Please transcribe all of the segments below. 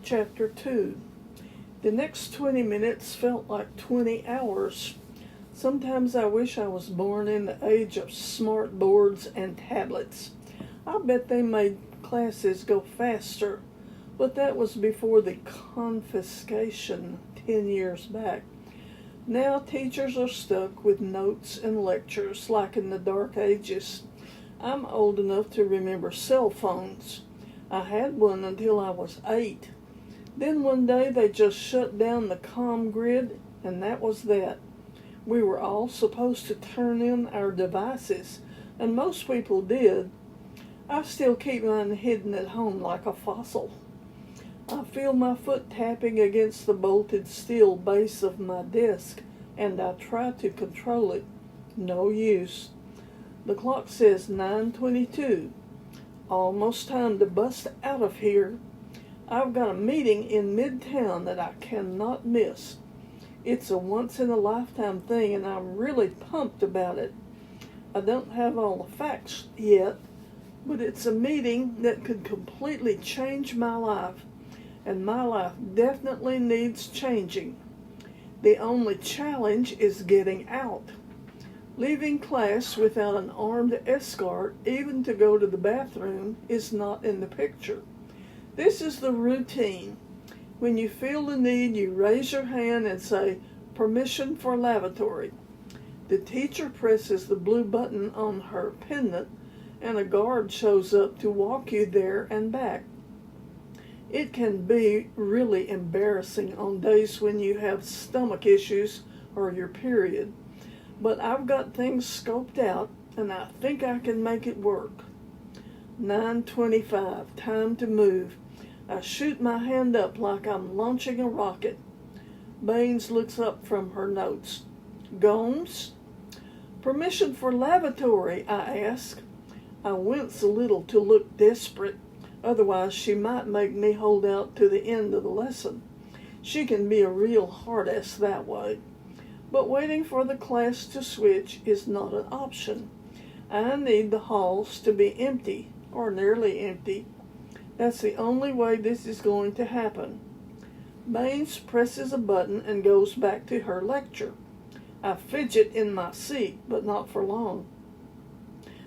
Chapter 2. The next 20 minutes felt like 20 hours. Sometimes I wish I was born in the age of smart boards and tablets. I bet they made classes go faster, but that was before the confiscation 10 years back. Now teachers are stuck with notes and lectures like in the dark ages. I'm old enough to remember cell phones. I had one until I was 8. Then one day they just shut down the comm grid, and that was that. We were all supposed to turn in our devices, and most people did. I still keep mine hidden at home like a fossil. I feel my foot tapping against the bolted steel base of my desk, and I try to control it. No use. The clock says 9:22. Almost time to bust out of here. I've got a meeting in Midtown that I cannot miss. It's a once-in-a-lifetime thing, and I'm really pumped about it. I don't have all the facts yet, but it's a meeting that could completely change my life, and my life definitely needs changing. The only challenge is getting out. Leaving class without an armed escort, even to go to the bathroom, is not in the picture. This is the routine. When you feel the need, you raise your hand and say, "Permission for lavatory." The teacher presses the blue button on her pendant, and a guard shows up to walk you there and back. It can be really embarrassing on days when you have stomach issues or your period, but I've got things scoped out, and I think I can make it work. 9:25, time to move. I shoot my hand up like I'm launching a rocket. Baines looks up from her notes. "Gomes?" "Permission for lavatory," I ask. I wince a little to look desperate, otherwise she might make me hold out to the end of the lesson. She can be a real hard-ass that way. But waiting for the class to switch is not an option. I need the halls to be empty, or nearly empty. That's the only way this is going to happen. Baines presses a button and goes back to her lecture. I fidget in my seat, but not for long.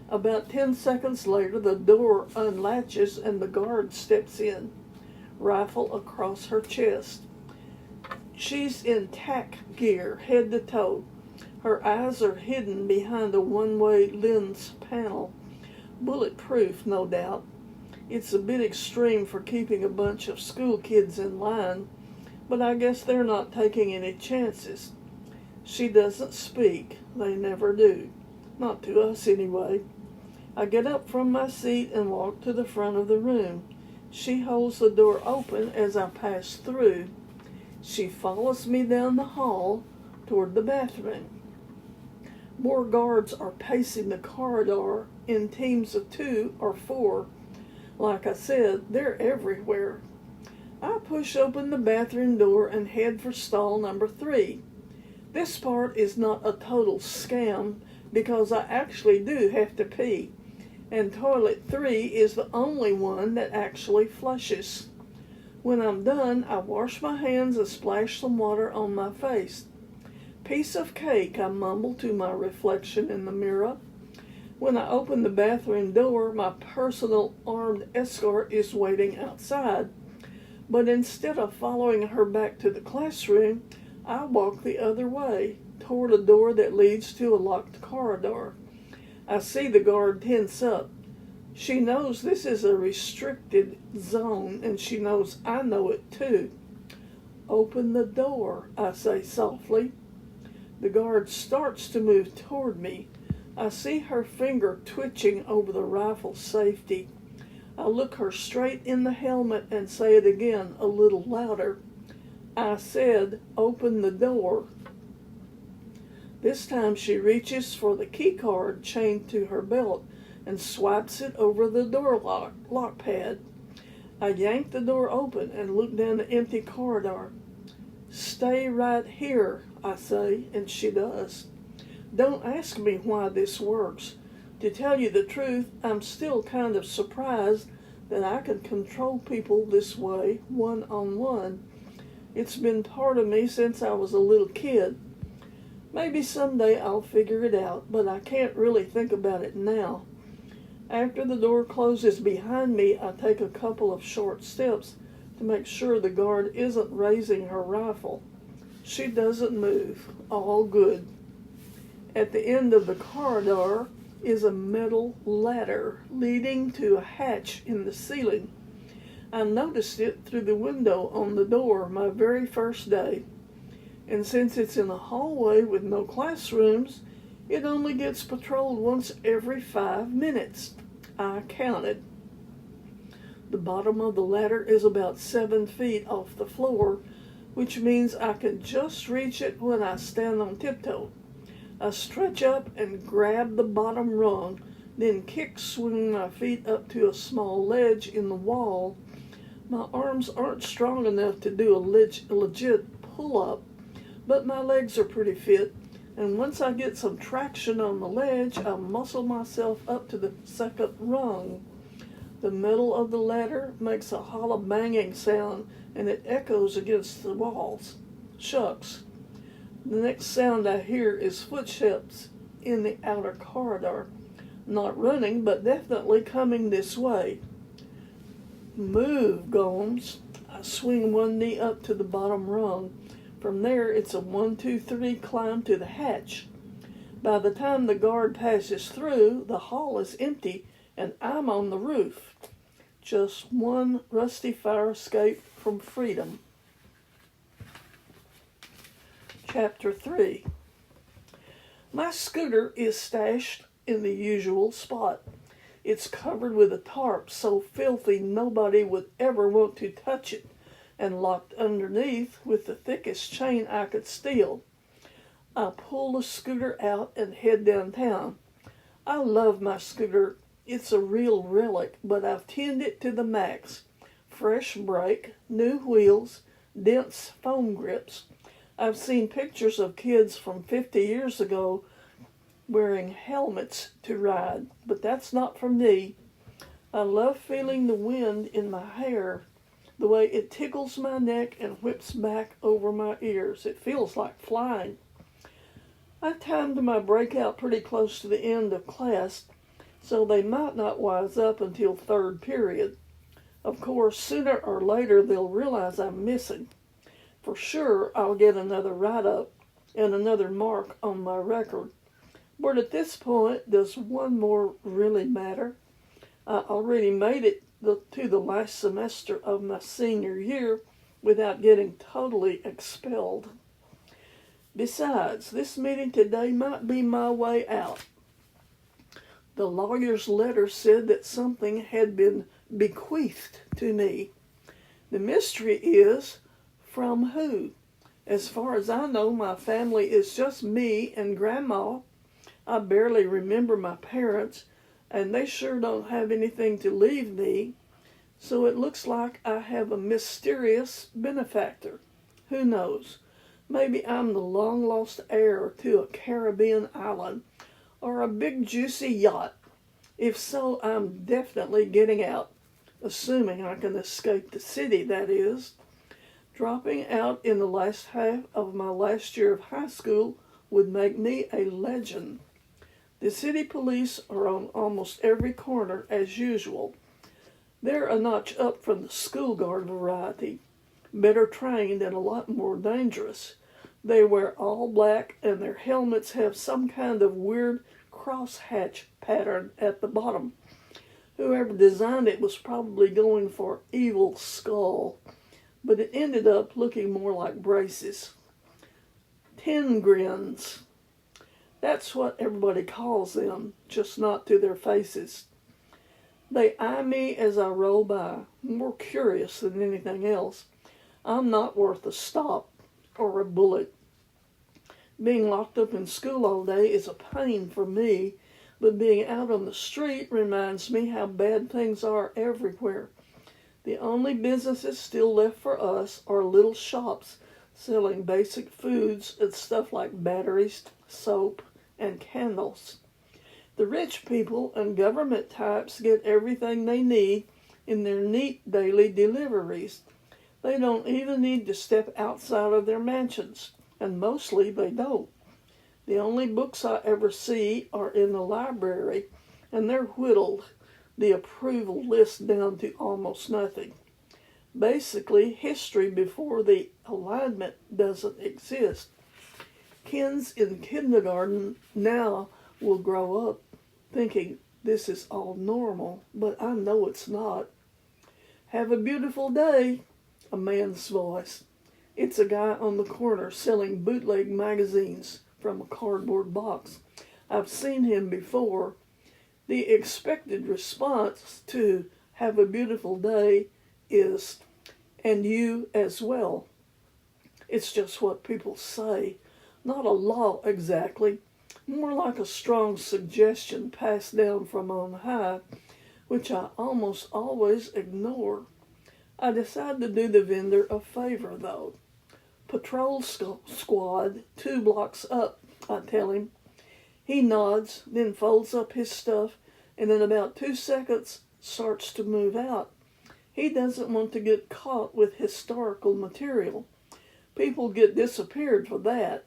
About 10 seconds later, the door unlatches and the guard steps in, rifle across her chest. She's in tack gear, head to toe. Her eyes are hidden behind a one-way lens panel. Bulletproof, no doubt. It's a bit extreme for keeping a bunch of school kids in line, but I guess they're not taking any chances. She doesn't speak. They never do. Not to us, anyway. I get up from my seat and walk to the front of the room. She holds the door open as I pass through. She follows me down the hall toward the bathroom. More guards are pacing the corridor in teams of 2 or 4. Like I said, they're everywhere. I push open the bathroom door and head for stall number 3. This part is not a total scam because I actually do have to pee, and toilet 3 is the only one that actually flushes. When I'm done, I wash my hands and splash some water on my face. "Piece of cake," I mumble to my reflection in the mirror. When I open the bathroom door, my personal armed escort is waiting outside. But instead of following her back to the classroom, I walk the other way, toward a door that leads to a locked corridor. I see the guard tense up. She knows this is a restricted zone, and she knows I know it too. "Open the door," I say softly. The guard starts to move toward me. I see her finger twitching over the rifle safety. I look her straight in the helmet and say it again, a little louder. I said, "Open the door." This time she reaches for the key card chained to her belt and swipes it over the door lock pad. I yank the door open and look down the empty corridor. "Stay right here," I say, and she does. Don't ask me why this works. To tell you the truth, I'm still kind of surprised that I could control people this way, one-on-one. It's been part of me since I was a little kid. Maybe someday I'll figure it out, but I can't really think about it now. After the door closes behind me, I take a couple of short steps to make sure the guard isn't raising her rifle. She doesn't move. All good. At the end of the corridor is a metal ladder leading to a hatch in the ceiling. I noticed it through the window on the door my very first day. And since it's in a hallway with no classrooms, it only gets patrolled once every 5 minutes. I counted. The bottom of the ladder is about 7 feet off the floor, which means I can just reach it when I stand on tiptoe. I stretch up and grab the bottom rung, then kick swing my feet up to a small ledge in the wall. My arms aren't strong enough to do a legit pull-up, but my legs are pretty fit, and once I get some traction on the ledge, I muscle myself up to the second rung. The metal of the ladder makes a hollow banging sound, and it echoes against the walls. Shucks. The next sound I hear is footsteps in the outer corridor. Not running, but definitely coming this way. Move, Gomes. I swing one knee up to the bottom rung. From there, it's a 1, 2, 3 climb to the hatch. By the time the guard passes through, the hall is empty, and I'm on the roof. Just one rusty fire escape from freedom. Chapter 3. My scooter is stashed in the usual spot. It's covered with a tarp so filthy nobody would ever want to touch it, and locked underneath with the thickest chain I could steal. I pull the scooter out and head downtown. I love my scooter. It's a real relic, but I've tinned it to the max. Fresh brake, new wheels, dense foam grips. I've seen pictures of kids from 50 years ago wearing helmets to ride, but that's not for me. I love feeling the wind in my hair, the way it tickles my neck and whips back over my ears. It feels like flying. I timed my breakout pretty close to the end of class, so they might not wise up until third period. Of course, sooner or later they'll realize I'm missing. For sure, I'll get another write-up and another mark on my record. But at this point, does one more really matter? I already made it to the last semester of my senior year without getting totally expelled. Besides, this meeting today might be my way out. The lawyer's letter said that something had been bequeathed to me. The mystery is, from who? As far as I know, my family is just me and Grandma. I barely remember my parents, and they sure don't have anything to leave me. So it looks like I have a mysterious benefactor. Who knows? Maybe I'm the long-lost heir to a Caribbean island or a big juicy yacht. If so, I'm definitely getting out, assuming I can escape the city, that is. Dropping out in the last half of my last year of high school would make me a legend. The city police are on almost every corner as usual. They're a notch up from the school guard variety, better trained and a lot more dangerous. They wear all black and their helmets have some kind of weird crosshatch pattern at the bottom. Whoever designed it was probably going for evil skull, but it ended up looking more like braces. Tin grins. That's what everybody calls them, just not to their faces. They eye me as I roll by, more curious than anything else. I'm not worth a stop or a bullet. Being locked up in school all day is a pain for me, but being out on the street reminds me how bad things are everywhere. The only businesses still left for us are little shops selling basic foods and stuff like batteries, soap, and candles. The rich people and government types get everything they need in their neat daily deliveries. They don't even need to step outside of their mansions, and mostly they don't. The only books I ever see are in the library, and they're whittled the approval list down to almost nothing. Basically, history before the alignment doesn't exist. Kids in kindergarten now will grow up thinking this is all normal, but I know it's not. Have a beautiful day, a man's voice. It's a guy on the corner selling bootleg magazines from a cardboard box. I've seen him before. The expected response to have a beautiful day is, and you as well. It's just what people say, not a law exactly, more like a strong suggestion passed down from on high, which I almost always ignore. I decide to do the vendor a favor, though. Patrol squad 2 blocks up, I tell him. He nods, then folds up his stuff, and in about 2 seconds starts to move out. He doesn't want to get caught with historical material. People get disappeared for that.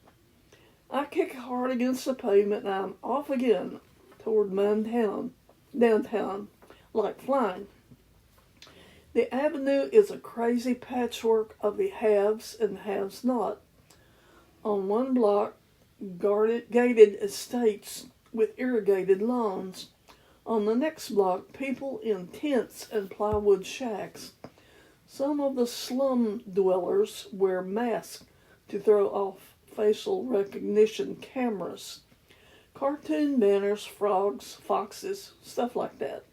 I kick hard against the pavement and I'm off again toward downtown, like flying. The avenue is a crazy patchwork of the haves and haves not. On one block, gated estates with irrigated lawns. On the next block, people in tents and plywood shacks. Some of the slum dwellers wear masks to throw off facial recognition cameras. Cartoon banners, frogs, foxes, stuff like that.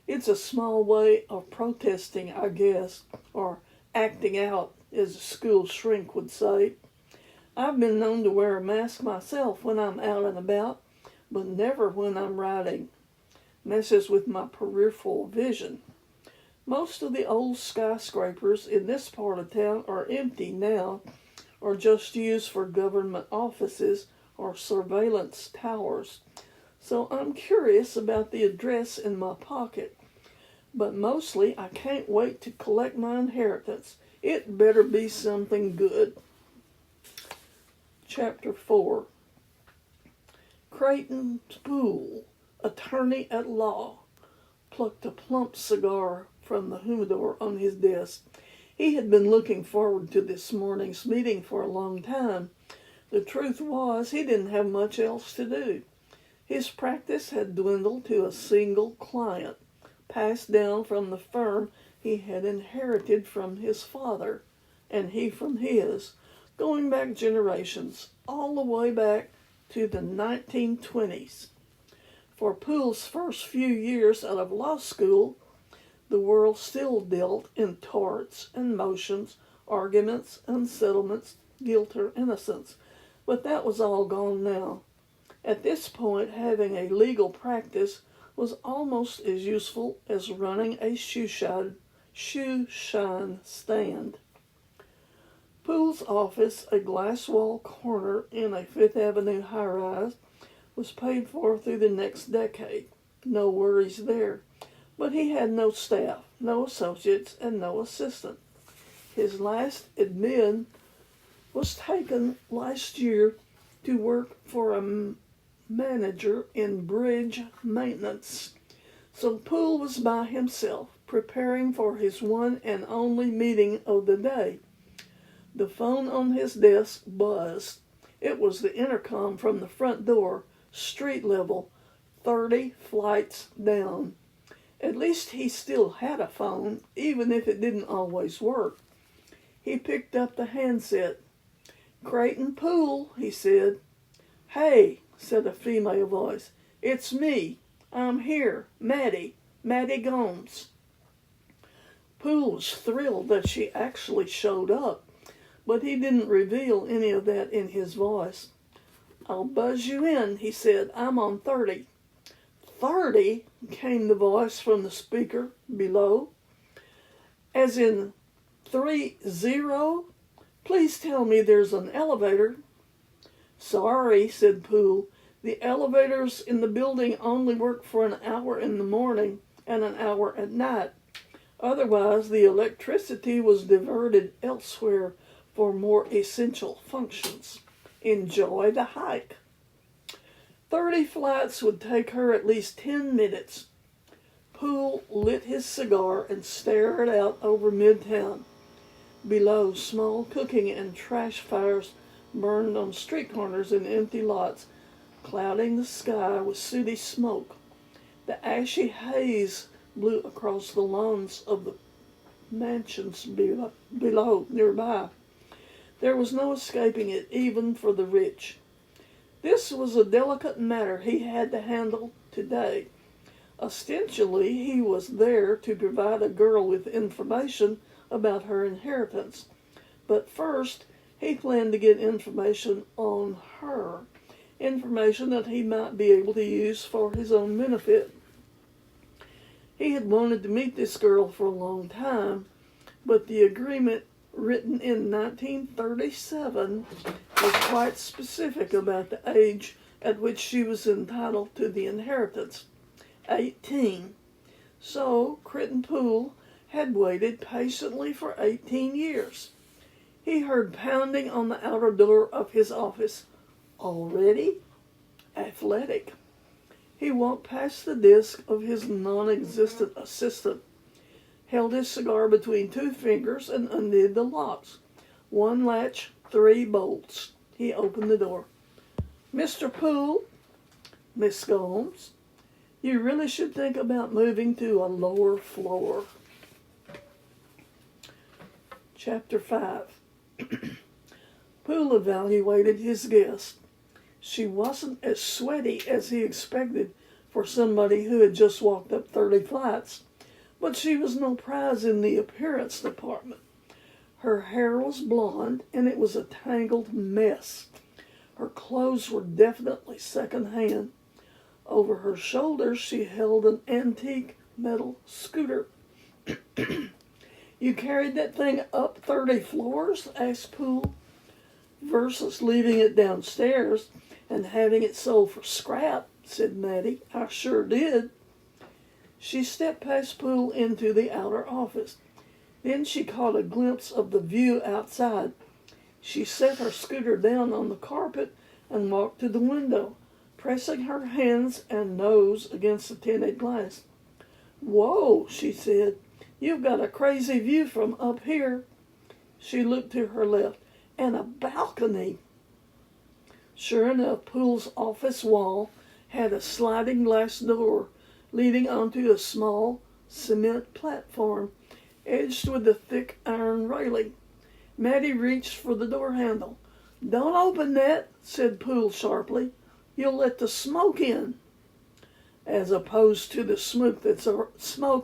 It's a small way of protesting, I guess, or acting out, as a school shrink would say. I've been known to wear a mask myself when I'm out and about, but never when I'm riding. Messes with my peripheral vision. Most of the old skyscrapers in this part of town are empty now, or just used for government offices or surveillance towers. So I'm curious about the address in my pocket. But mostly I can't wait to collect my inheritance. It better be something good. Chapter 4. Creighton Poole, attorney at law, plucked a plump cigar from the humidor on his desk. He had been looking forward to this morning's meeting for a long time. The truth was, he didn't have much else to do. His practice had dwindled to a single client, passed down from the firm he had inherited from his father, and he from his, going back generations, all the way back to the 1920s. For Poole's first few years out of law school, the world still dealt in torts and motions, arguments and settlements, guilt or innocence. But that was all gone now. At this point, having a legal practice was almost as useful as running a shoe shine stand. Poole's office, a glass wall corner in a Fifth Avenue high-rise, was paid for through the next decade. No worries there. But he had no staff, no associates, and no assistant. His last admin was taken last year to work for a manager in bridge maintenance. So Poole was by himself, preparing for his one and only meeting of the day. The phone on his desk buzzed. It was the intercom from the front door, street level, 30 flights down. At least he still had a phone, even if it didn't always work. He picked up the handset. "Creighton Poole," he said. "Hey," said a female voice. "It's me. I'm here. Maddie Gomes." Poole was thrilled that she actually showed up, but he didn't reveal any of that in his voice. "I'll buzz you in," he said. "I'm on 30. 30, came the voice from the speaker below. "As in 30? Please tell me there's an elevator." "Sorry," said Poole. "The elevators in the building only work for an hour in the morning and an hour at night. Otherwise, the electricity was diverted elsewhere for more essential functions. Enjoy the hike. 30 flights would take her at least 10 minutes. Poole lit his cigar and stared out over Midtown. Below, small cooking and trash fires burned on street corners and empty lots, clouding the sky with sooty smoke. The ashy haze blew across the lawns of the mansions below, nearby. There was no escaping it, even for the rich. This was a delicate matter he had to handle today. Ostensibly, he was there to provide a girl with information about her inheritance. But first, he planned to get information on her, information that he might be able to use for his own benefit. He had wanted to meet this girl for a long time, but the agreement written in 1937 was quite specific about the age at which she was entitled to the inheritance, 18. So Crichton Poole had waited patiently for 18 years. He heard pounding on the outer door of his office. Already? Athletic. He walked past the desk of his non-existent assistant, held his cigar between two fingers, and undid the locks. One latch, 3 bolts. He opened the door. Mr. Poole, Miss Gomes, you really should think about moving to a lower floor. Chapter 5. Poole evaluated his guest. She wasn't as sweaty as he expected for somebody who had just walked up 30 flights, but she was no prize in the appearance department. Her hair was blonde, and it was a tangled mess. Her clothes were definitely second-hand. Over her shoulders, she held an antique metal scooter. You carried that thing up 30 floors? Asked Poole. Versus leaving it downstairs and having it sold for scrap, said Maddie. I sure did. She stepped past Poole into the outer office. Then she caught a glimpse of the view outside. She set her scooter down on the carpet and walked to the window, pressing her hands and nose against the tinted glass. Whoa, she said. You've got a crazy view from up here. She looked to her left. And a balcony. Sure enough, Poole's office wall had a sliding glass door leading onto a small cement platform edged with a thick iron railing. Maddie reached for the door handle. Don't open that, said Poole sharply. You'll let the smoke in. As opposed to the smoke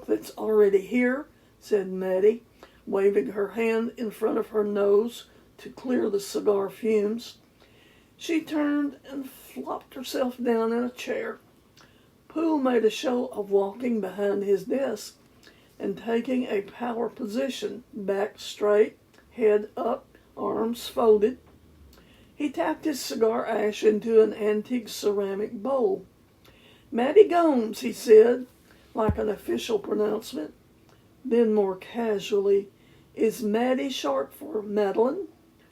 that's already here, said Maddie, waving her hand in front of her nose to clear the cigar fumes. She turned and flopped herself down in a chair. Poole made a show of walking behind his desk and taking a power position, back straight, head up, arms folded. He tapped his cigar ash into an antique ceramic bowl. Maddie Gomes, he said, like an official pronouncement. Then more casually, is Maddie short for Madeline?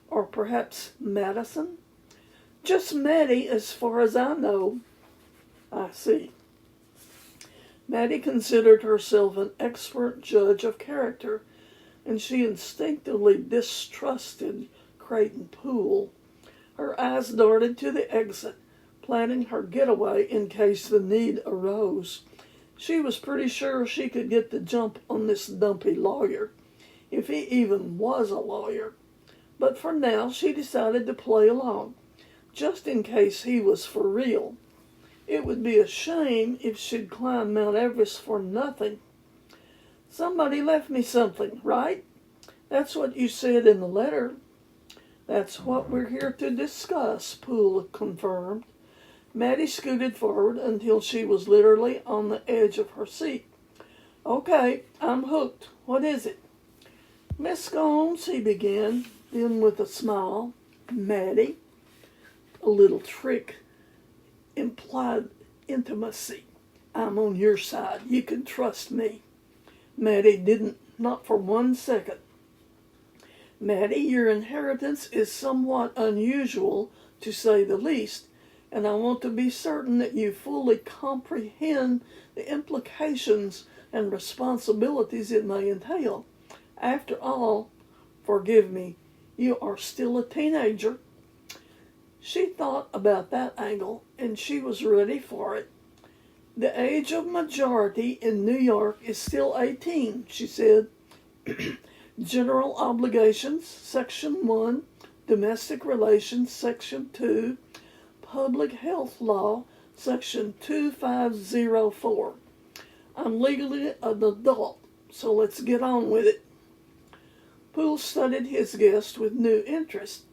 Or perhaps Madison? Just Maddie, as far as I know. I see. Maddie considered herself an expert judge of character, and she instinctively distrusted Crichton Poole. Her eyes darted to the exit, planning her getaway in case the need arose. She was pretty sure she could get the jump on this dumpy lawyer, if he even was a lawyer. But for now, she decided to play along, just in case he was for real. It would be a shame if she'd climb Mount Everest for nothing. Somebody left me something, right? That's what you said in the letter. That's what we're here to discuss, Poole confirmed. Maddie scooted forward until she was literally on the edge of her seat. Okay, I'm hooked. What is it? Miss Gomes, he began. Then with a smile, Maddie, a little trick, implied intimacy. I'm on your side. You can trust me. Maddie didn't, not for 1 second. Maddie, your inheritance is somewhat unusual, to say the least, and I want to be certain that you fully comprehend the implications and responsibilities it may entail. After all, forgive me, you are still a teenager. She thought about that angle, and she was ready for it. The age of majority in New York is still 18, she said. General Obligations, Section 1, Domestic Relations, Section 2, Public Health Law, Section 2504. I'm legally an adult, so let's get on with it. Poole studied his guest with new interest.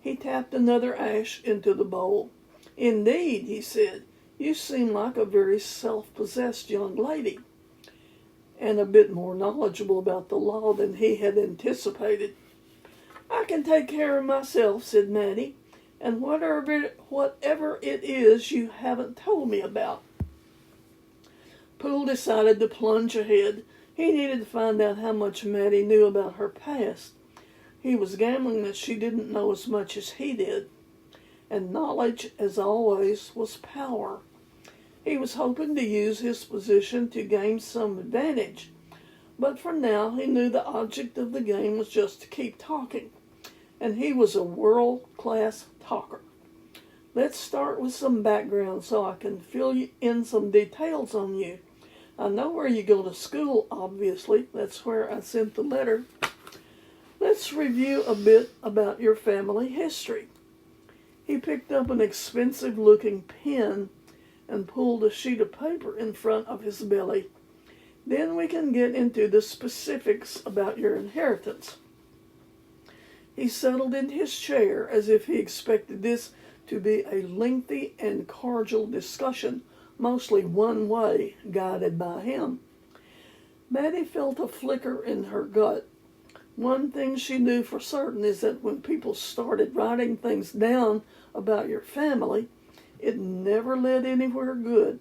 He tapped another ash into the bowl. Indeed, he said, you seem like a very self-possessed young lady, and a bit more knowledgeable about the law than he had anticipated. I can take care of myself, said Maddie, and whatever it is you haven't told me about. Poole decided to plunge ahead. He needed to find out how much Maddie knew about her past. He was gambling that she didn't know as much as he did. And knowledge, as always, was power. He was hoping to use his position to gain some advantage. But for now, he knew the object of the game was just to keep talking. And he was a world-class talker. Let's start with some background so I can fill in some details on you. I know where you go to school, obviously. That's where I sent the letter. Let's review a bit about your family history. He picked up an expensive-looking pen and pulled a sheet of paper in front of his belly. Then we can get into the specifics about your inheritance. He settled in his chair as if he expected this to be a lengthy and cordial discussion, mostly one way, guided by him. Maddie felt a flicker in her gut. One thing she knew for certain is that when people started writing things down about your family, it never led anywhere good.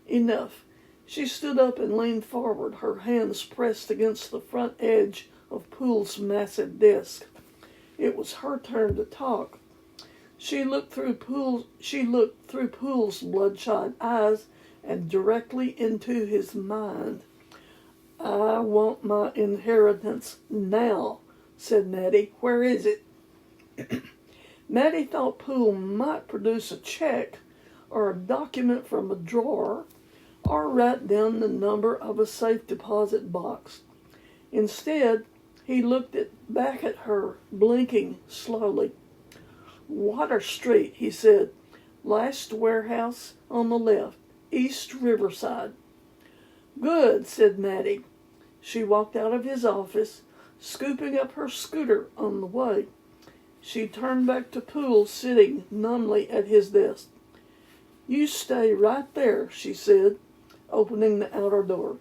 Enough. She stood up and leaned forward, her hands pressed against the front edge of Poole's massive desk. It was her turn to talk. She looked through Poole's bloodshot eyes and directly into his mind. I want my inheritance now, said Maddie. Where is it? Maddie thought Poole might produce a check or a document from a drawer or write down the number of a safe deposit box. Instead, he looked back at her, blinking slowly. Water Street, he said. Last warehouse on the left, East Riverside. Good, said Maddie. She walked out of his office, scooping up her scooter on the way. She turned back to Poole, sitting numbly at his desk. You stay right there, she said, opening the outer door.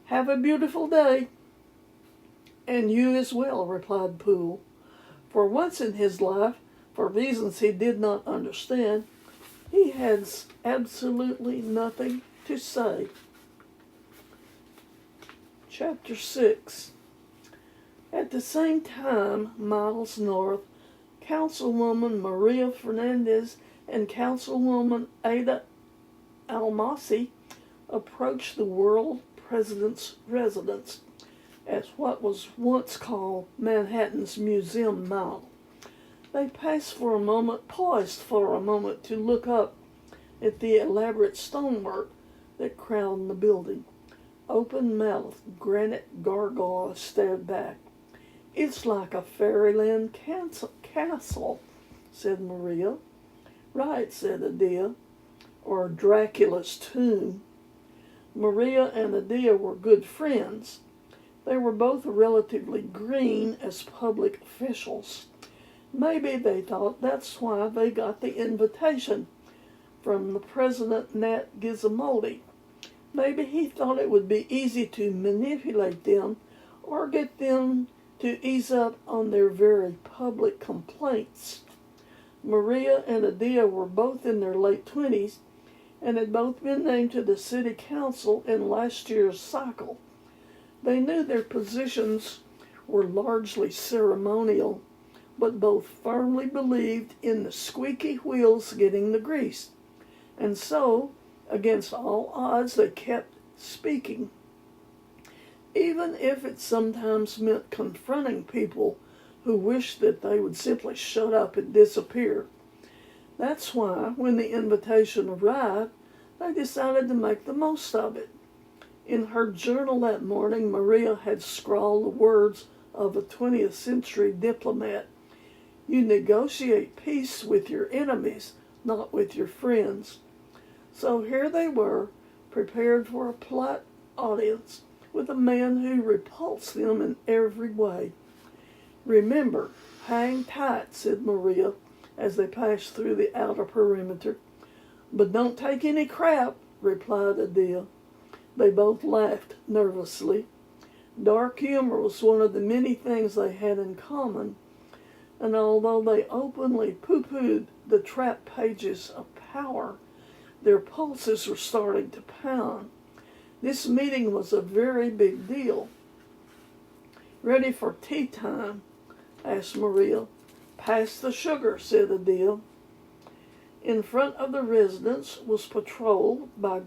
Have a beautiful day. And you as well, replied Poole. For once in his life, for reasons he did not understand, he had absolutely nothing to say. Chapter 6. At the same time, miles north, Councilwoman Maria Fernandez and Councilwoman Ada Almasi approached the world president's residence at what was once called Manhattan's Museum Mall. They paused for a moment to look up at the elaborate stonework that crowned the building. Open-mouthed granite gargoyles stared back. It's like a fairyland castle, said Maria. Right, said Adia, or Dracula's tomb. Maria and Adia were good friends. They were both relatively green as public officials. Maybe they thought that's why they got the invitation from the President Nat Gizmondi. Maybe he thought it would be easy to manipulate them or get them to ease up on their very public complaints. Maria and Adia were both in their late 20s and had both been named to the city council in last year's cycle. They knew their positions were largely ceremonial, but both firmly believed in the squeaky wheels getting the grease. And so, against all odds, they kept speaking, even if it sometimes meant confronting people who wished that they would simply shut up and disappear. That's why, when the invitation arrived, they decided to make the most of it. In her journal that morning, Maria had scrawled the words of a 20th century diplomat. You negotiate peace with your enemies, not with your friends. So here they were, prepared for a polite audience with a man who repulsed them in every way. Remember, hang tight, said Maria as they passed through the outer perimeter. But don't take any crap, replied Adele. They both laughed nervously. Dark humor was one of the many things they had in common, and although they openly pooh-poohed the trap pages of power, their pulses were starting to pound. This meeting was a very big deal. Ready for tea time? Asked Maria. Pass the sugar, said Adele. In front of the residence was patrolled by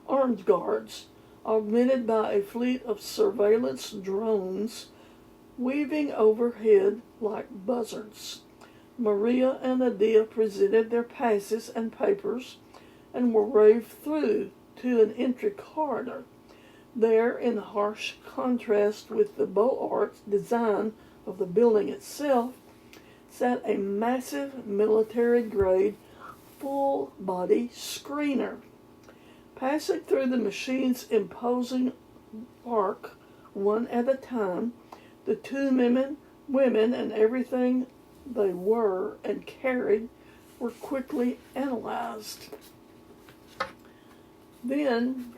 armed guards, augmented by a fleet of surveillance drones weaving overhead like buzzards. Maria and Adele presented their passes and papers and were waved through to an entry corridor. There, in harsh contrast with the beaux-arts design of the building itself, sat a massive military-grade full-body screener. Passing through the machine's imposing arc, one at a time, the two women and everything they were and carried were quickly analyzed. Then,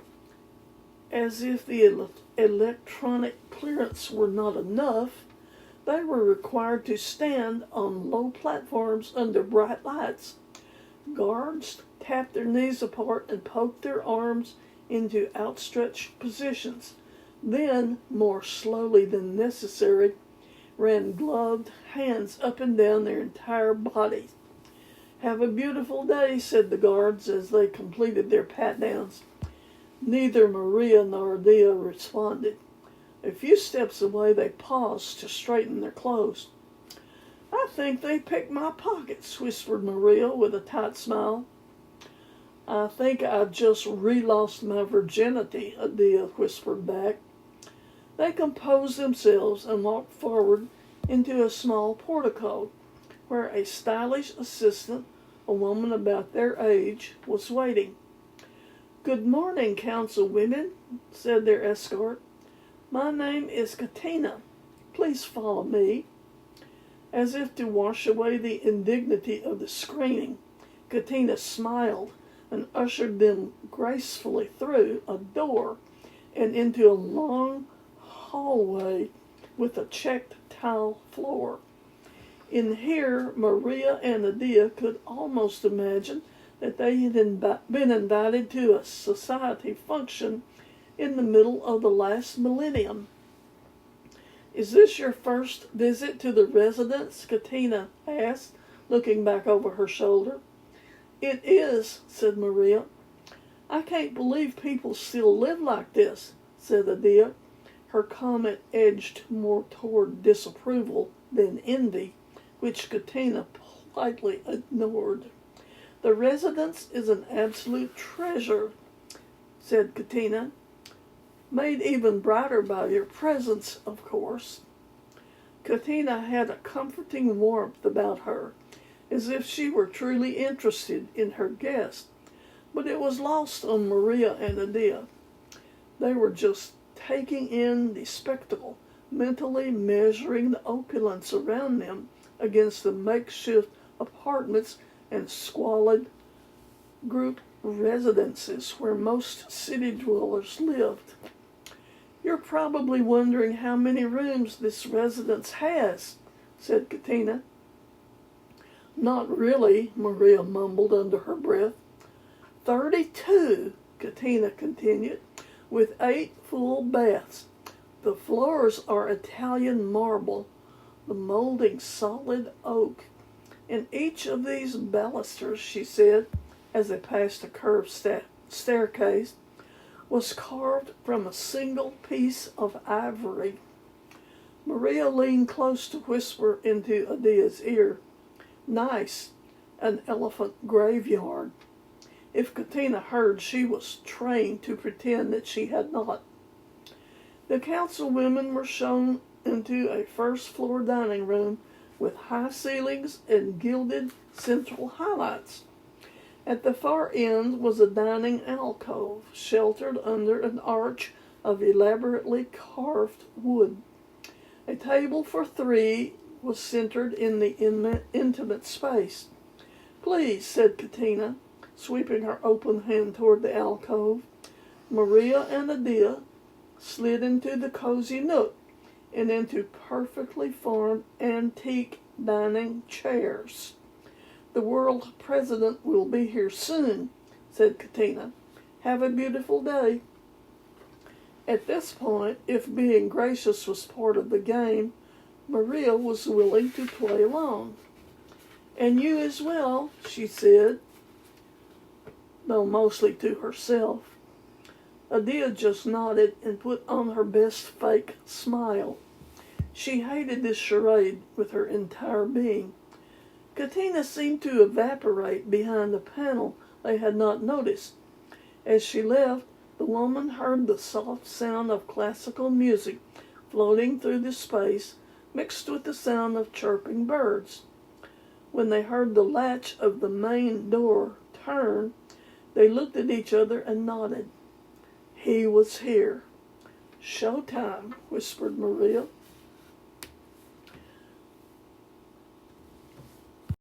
as if the electronic clearance were not enough, they were required to stand on low platforms under bright lights. Guards tapped their knees apart and poked their arms into outstretched positions. Then, more slowly than necessary, ran gloved hands up and down their entire bodies. Have a beautiful day, said the guards as they completed their pat-downs. Neither Maria nor Adele responded. A few steps away, they paused to straighten their clothes. I think they picked my pockets, whispered Maria with a tight smile. I think I just re-lost my virginity, Adele whispered back. They composed themselves and walked forward into a small portico, where a stylish assistant, a woman about their age, was waiting. Good morning, councilwomen, said their escort. My name is Katina. Please follow me. As if to wash away the indignity of the screening, Katina smiled and ushered them gracefully through a door and into a long hallway with a checked tile floor. In here, Maria and Adele could almost imagine that they had been invited to a society function in the middle of the last millennium. Is this your first visit to the residence? Katina asked, looking back over her shoulder. It is, said Maria. I can't believe people still live like this, said Adele. Her comment edged more toward disapproval than envy, which Katina politely ignored. The residence is an absolute treasure, said Katina. Made even brighter by your presence, of course. Katina had a comforting warmth about her, as if she were truly interested in her guest, but it was lost on Maria and Adele. They were just taking in the spectacle, mentally measuring the opulence around them against the makeshift apartments and squalid group residences where most city dwellers lived. You're probably wondering how many rooms this residence has, said Katina. Not really, Maria mumbled under her breath. 32, Katina continued, with 8 full baths, The floors are Italian marble, the molding solid oak. In each of these balusters, she said, as they passed a curved staircase, was carved from a single piece of ivory. Maria leaned close to whisper into Adia's ear, "Nice, an elephant graveyard." If Katina heard, she was trained to pretend that she had not. The councilwomen were shown into a first-floor dining room with high ceilings and gilded central highlights. At the far end was a dining alcove, sheltered under an arch of elaborately carved wood. A table for three was centered in the intimate space. "Please," said Katina, sweeping her open hand toward the alcove. Maria and Adia slid into the cozy nook and into perfectly formed antique dining chairs. "The world president will be here soon," said Katina. "Have a beautiful day." At this point, if being gracious was part of the game, Maria was willing to play along. "And you as well," she said, though mostly to herself. Adia just nodded and put on her best fake smile. She hated this charade with her entire being. Katina seemed to evaporate behind a panel they had not noticed. As she left, the woman heard the soft sound of classical music floating through the space, mixed with the sound of chirping birds. When they heard the latch of the main door turn, they looked at each other and nodded. He was here. "Showtime," whispered Maria.